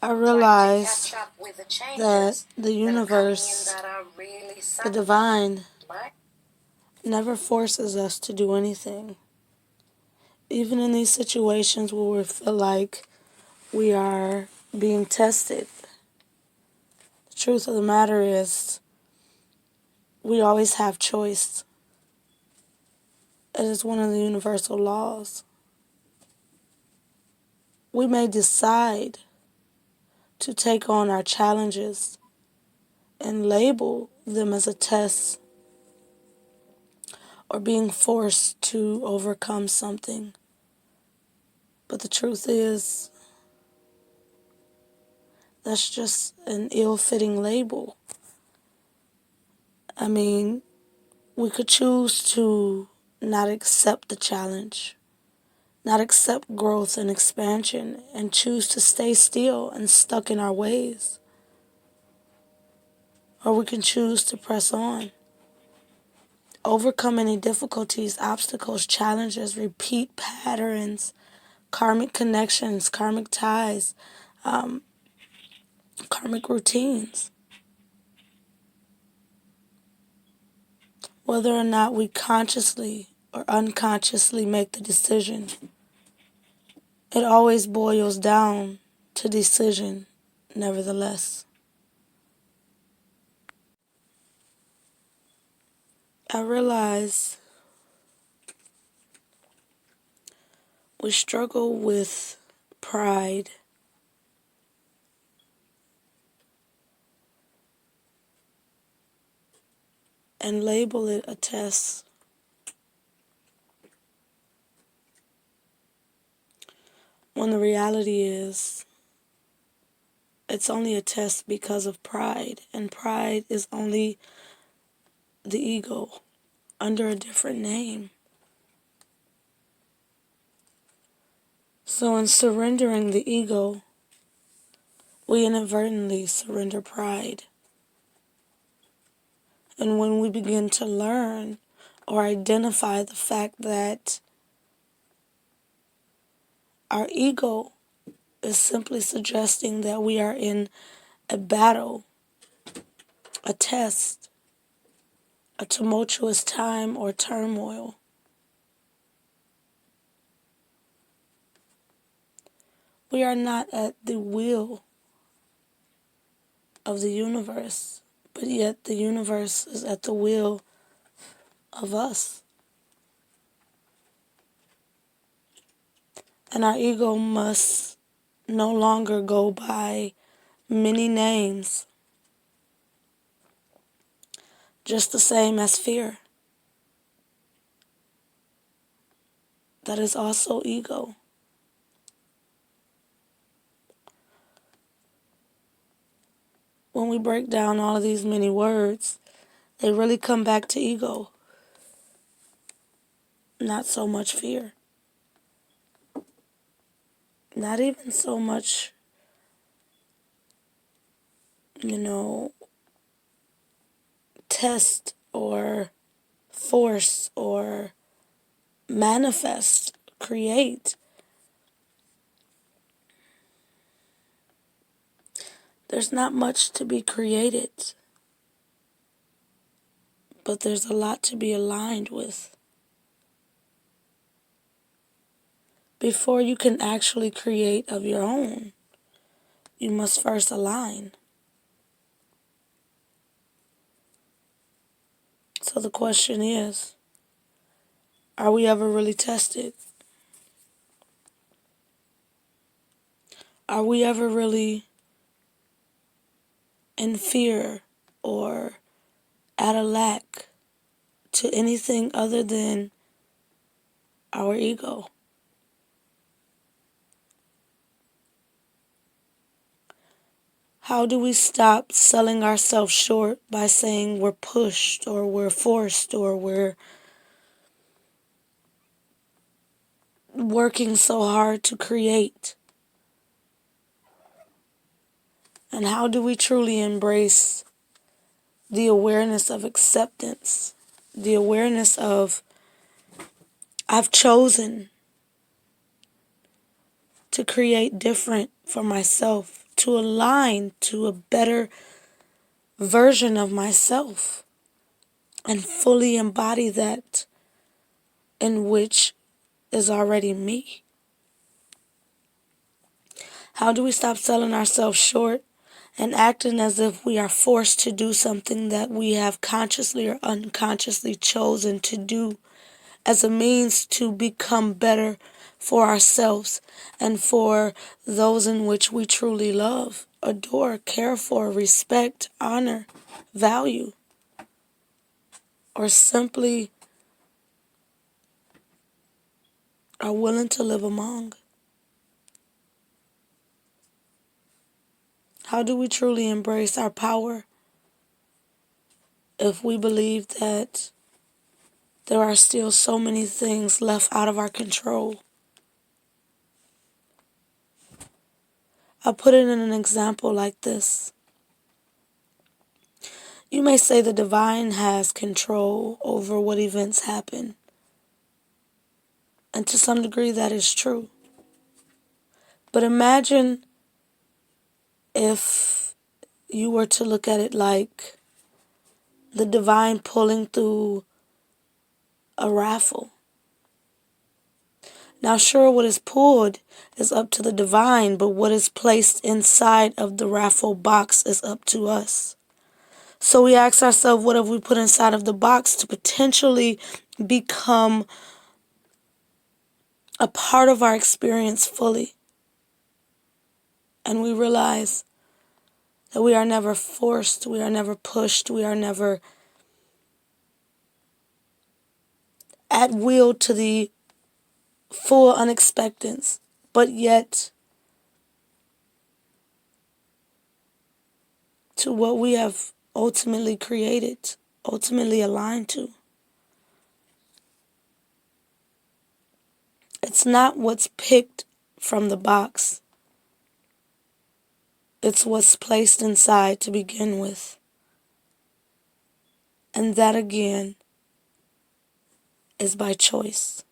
I realized that the universe, the divine, never forces us to do anything. Even in these situations where we feel like we are being tested, the truth of the matter is we always have choice. It is one of the universal laws. We may decide to take on our challenges and label them as a test or being forced to overcome something. But the truth is, that's just an ill-fitting label. I mean, we could choose to not accept the challenge, not accept growth and expansion, and choose to stay still and stuck in our ways. Or we can choose to press on, overcome any difficulties, obstacles, challenges, repeat patterns, karmic connections, karmic ties, karmic routines. Whether or not we consciously or unconsciously make the decision, it always boils down to decision, nevertheless. I realize we struggle with pride and label it a test. When the reality is, it's only a test because of pride, and pride is only the ego under a different name. So in surrendering the ego, we inadvertently surrender pride. And when we begin to learn or identify the fact that our ego is simply suggesting that we are in a battle, a test, a tumultuous time or turmoil, we are not at the will of the universe, but yet the universe is at the will of us. And our ego must no longer go by many names, just the same as fear. That is also ego. When we break down all of these many words, they really come back to ego, not so much fear. Not even so much, test or force or manifest, create. There's not much to be created, but there's a lot to be aligned with. Before you can actually create of your own, you must first align. So the question is, are we ever really tested? Are we ever really in fear or at a lack to anything other than our ego? How do we stop selling ourselves short by saying we're pushed or we're forced or we're working so hard to create? And how do we truly embrace the awareness of acceptance, the awareness of I've chosen to create different for myself, to align to a better version of myself and fully embody that in which is already me. How do we stop selling ourselves short and acting as if we are forced to do something that we have consciously or unconsciously chosen to do as a means to become better for ourselves and for those in which we truly love, adore, care for, respect, honor, value, or simply are willing to live among? How do we truly embrace our power if we believe that there are still so many things left out of our control? I'll put it in an example like this. You may say the divine has control over what events happen, and to some degree that is true. But imagine if you were to look at it like the divine pulling through a raffle. Now, sure, what is pulled is up to the divine, but what is placed inside of the raffle box is up to us. So we ask ourselves, what have we put inside of the box to potentially become a part of our experience fully? And we realize that we are never forced, we are never pushed, we are never at will to the full unexpectedness, but yet to what we have ultimately created, ultimately aligned to. It's not what's picked from the box. It's what's placed inside to begin with. And that again is by choice.